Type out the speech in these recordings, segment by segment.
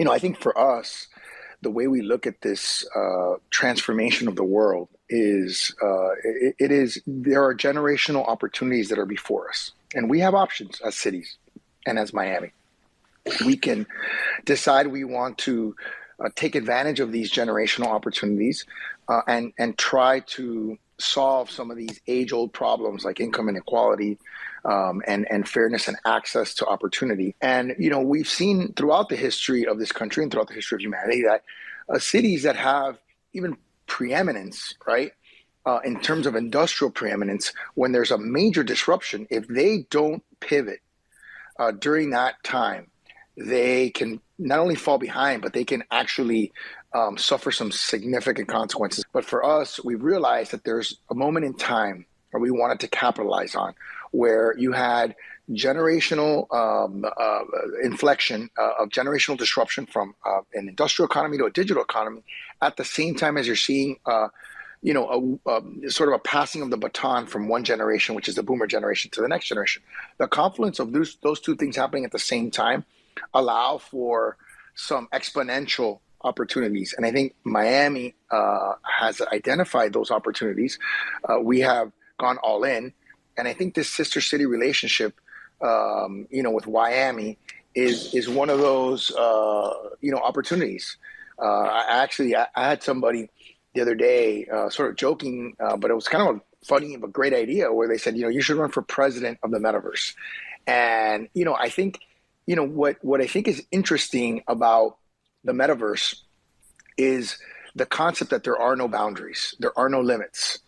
I think for us, the way we look at this transformation of the world is there are generational opportunities that are before us, and we have options as cities and as Miami. We can decide we want to take advantage of these generational opportunities and try to solve some of these age-old problems like income inequality and fairness and access to opportunity. And we've seen throughout the history of this country and throughout the history of humanity that cities that have even preeminence, right, in terms of industrial preeminence, when there's a major disruption, if they don't pivot during that time, they can not only fall behind, but they can actually suffer some significant consequences. But for us, we realized that there's a moment in time where we wanted to capitalize on, where you had generational inflection of generational disruption from an industrial economy to a digital economy, at the same time as you're seeing sort of a passing of the baton from one generation, which is the boomer generation, to the next generation. The confluence of those two things happening at the same time allow for some exponential opportunities. And I think Miami has identified those opportunities. We have gone all in. And I think this sister city relationship, with Wiami is one of those, opportunities. I had somebody the other day sort of joking, but it was kind of a funny but great idea, where they said, you should run for president of the metaverse. And, I think, what I think is interesting about the metaverse is the concept that there are no boundaries, there are no limits.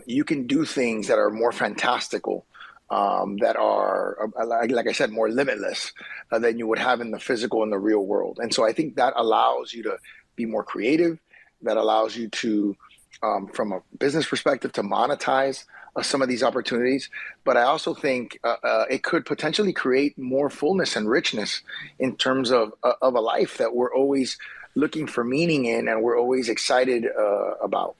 You can do things that are more fantastical, that are, like I said, more limitless than you would have in the physical and the real world. And so I think that allows you to be more creative, that allows you to, from a business perspective, to monetize some of these opportunities. But I also think it could potentially create more fullness and richness in terms of a life that we're always looking for meaning in and we're always excited about.